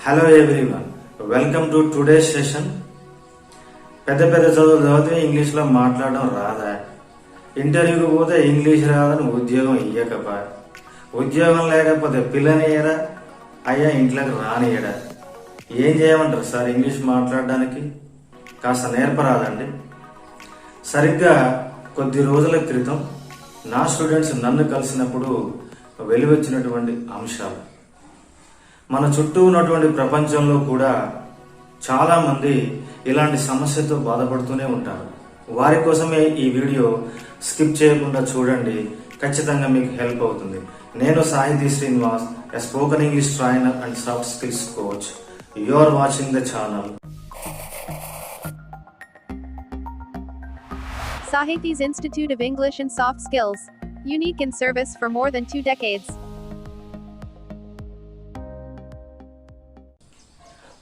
Hello everyone, welcome to today's session. పెద్ద చదువులు చదివితే ఇంగ్లీష్లో మాట్లాడడం రాదా? ఇంటర్వ్యూకి పోతే ఇంగ్లీష్ రాదని ఉద్యోగం ఇయ్యకపోయా, ఉద్యోగం లేకపోతే పిల్లనియరా, అయ్యా ఇంట్లోకి రానియడా? ఏం చేయమంటారు సార్ ఇంగ్లీష్ మాట్లాడడానికి? కాస్త నేర్పరాదండి. సరిగ్గా కొద్ది రోజుల క్రితం నా స్టూడెంట్స్ నన్ను కలిసినప్పుడు వెలువచ్చినటువంటి అంశాలు, మన చుట్టూ ఉన్నటువంటి ప్రపంచంలో కూడా చాలా మంది ఇలాంటి సమస్యతో బాధపడుతూనే ఉంటారు. వారి కోసమే ఈ వీడియో స్కిప్ చేయకుండా చూడండి, ఖచ్చితంగా మీకు హెల్ప్ అవుతుంది. నేను Sahiti Srinivas, a spoken English trainer and soft skills coach. You are watching the channel Sahity's Institute of English and Soft Skills. Unique in service for more than 2 decades.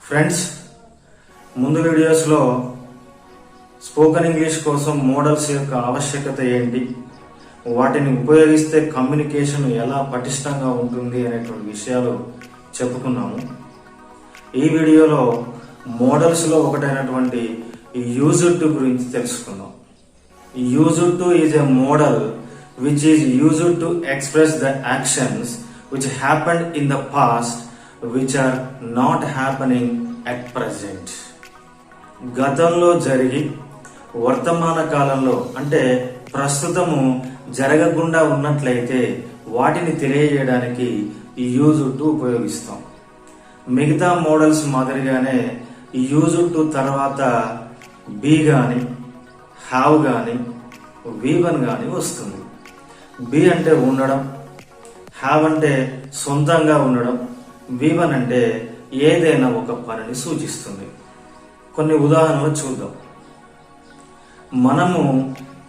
Friends, ముందు వీడియోస్లో spoken English కోసం models యొక్క ఆవశ్యకత ఏంటి, వాటిని ఉపయోగిస్తే communication ఎలా పటిష్టంగా ఉంటుంది అనేటువంటి విషయాలు చెప్పుకున్నాము. ఈ వీడియోలో మోడల్స్లో ఒకటైనటువంటి యూజ్డ్ టు గురించి తెలుసుకుందాం. Used to is a model which is used to express the actions which happened in the past which are not happening at present. గతంలో జరిగి వర్తమాన కాలంలో అంటే ప్రస్తుతము జరగకుండా ఉన్నట్లయితే వాటిని తెలియజేయడానికి యూజ్డ్ టు ఉపయోగిస్తాం. మిగతా మోడల్స్ మాదిరిగానే యూజ్డ్ టు తర్వాత బీ గాని, హ్యావ్ గాని, V1 గాని వస్తుంది. బి అంటే ఉండడం, హ్యావ్ అంటే సొంతంగా ఉండడం, V1 అంటే ఏదైనా ఒక పనిని సూచిస్తుంది. కొన్ని ఉదాహరణలు చూద్దాం. మనము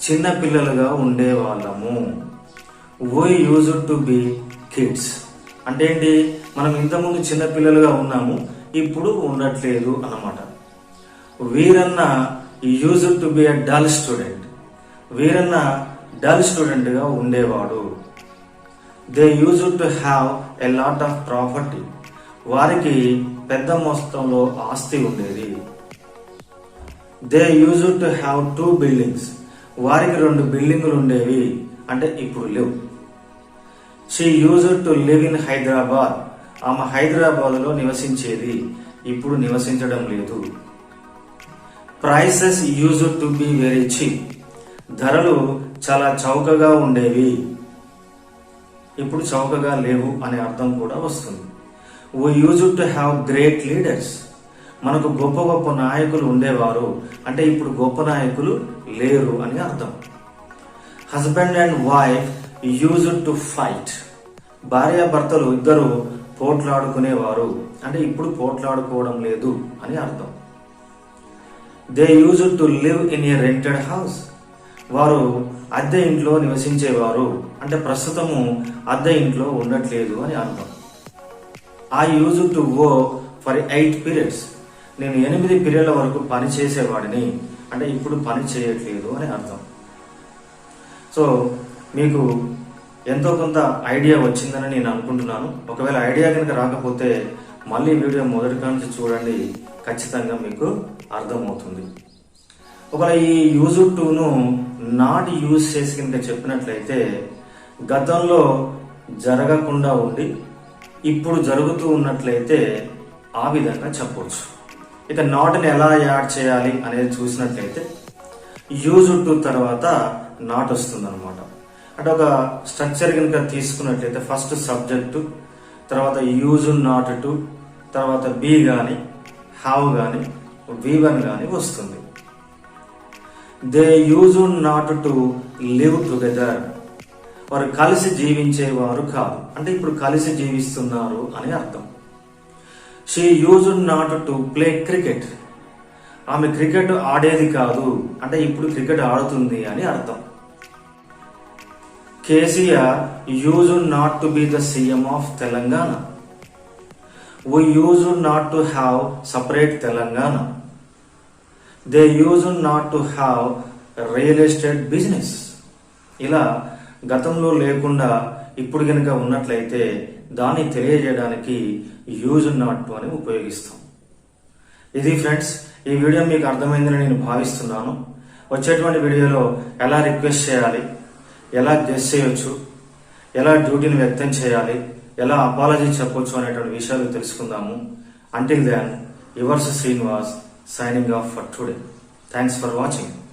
చిన్న పిల్లలుగా ఉండేవాళ్ళము. We used to be kids అంటే ఏంటి? మనం ఇంతకుముందు చిన్న పిల్లలుగా ఉన్నాము, ఇప్పుడు ఉండట్లేదు అన్నమాట. Veeranna used to be a dull student. Veeranna dull student గా ఉండేవాడు. They used to have a lot of property. వారికి పెద్ద మొత్తంలో ఆస్తి ఉండేది. They used to have 2 buildings. వారికి 2 బిల్డింగులు ఉండేవి, అంటే ఇప్పుడు లేవు. She used to live in Hyderabad. ఆమె హైదరాబాద్ లో నివసించేది, ఇప్పుడు నివసించడం లేదు. Prices used to be very cheap. ధరలు చాలా చౌకగా ఉండేవి, ఇప్పుడు చౌకగా లేవు అనే అర్థం కూడా వస్తుంది. We used to have great leaders. మనకు గొప్ప నాయకులు ఉండేవారు, అంటే ఇప్పుడు గొప్ప నాయకులు లేరు అని అర్థం. Husband and wife used to fight. భార్యాభర్తలు ఇద్దరు పోట్లాడుకునేవారు, అంటే ఇప్పుడు పోట్లాడుకోవడం లేదు అని అర్థం. They used to live in a rented house. వారు అద్దె ఇంట్లో నివసించేవారు, అంటే ప్రస్తుతము అద్దె ఇంట్లో ఉండట్లేదు అని అర్థం. I used to work for 8 periods. నేను 8 పీరియడ్ల వరకు పని చేసేవాడిని, అంటే ఇప్పుడు పని చేయట్లేదు అని అర్థం. సో మీకు ఎంతో కొంత ఐడియా వచ్చిందని నేను అనుకుంటున్నాను. ఒకవేళ ఐడియా కనుక రాకపోతే మళ్ళీ వీడియో మొదటి నుంచి చూడండి, ఖచ్చితంగా మీకు అర్థమవుతుంది. ఒకవేళ ఈ యూజ్డ్ టును నాట్ యూజ్ చేసి కనుక చెప్పినట్లయితే గతంలో జరగకుండా ఉండి ఇప్పుడు జరుగుతూ ఉన్నట్లయితే ఆ విధంగా చెప్పవచ్చు. ఇక నాట్ని ఎలా యాడ్ చేయాలి అనేది చూసినట్లయితే యూజ్డ్ టు తర్వాత నాట్ వస్తుంది అనమాట. అంటే ఒక స్ట్రక్చర్ కనుక తీసుకున్నట్లయితే ఫస్ట్ సబ్జెక్టు, తర్వాత యూజ్ నాట్ టు, తర్వాత బీ గాని, హ్యావ్ గాని, V1 గాని వస్తుంది. They use not to live together. వారు కలిసి జీవించేవారు కాదు, అంటే ఇప్పుడు కలిసి జీవిస్తున్నారు అని అర్థం. She use not to play cricket. ఆమె క్రికెట్ ఆడేది కాదు, అంటే ఇప్పుడు క్రికెట్ ఆడుతుంది అని అర్థం. KCR use not to be the CM of Telangana. We use not to have separate Telangana. They use not to have real estate business. ఇలా గతంలో లేకుండా ఇప్పుడు కనుక ఉన్నట్లయితే దాన్ని తెలియజేయడానికి యూజ్ నాట్ టు అని ఉపయోగిస్తాం. ఇది ఫ్రెండ్స్, ఈ వీడియో మీకు అర్థమైందని నేను భావిస్తున్నాను. వచ్చేటువంటి వీడియోలో ఎలా రిక్వెస్ట్ చేయాలి, ఎలా గెస్ చేయొచ్చు, ఎలా డ్యూటీని వ్యక్తం చేయాలి, ఎలా అపాలజీ చెప్పొచ్చు అనేటువంటి విషయాలు తెలుసుకుందాము. Until then, yours Srinivas signing off for today. Thanks for watching.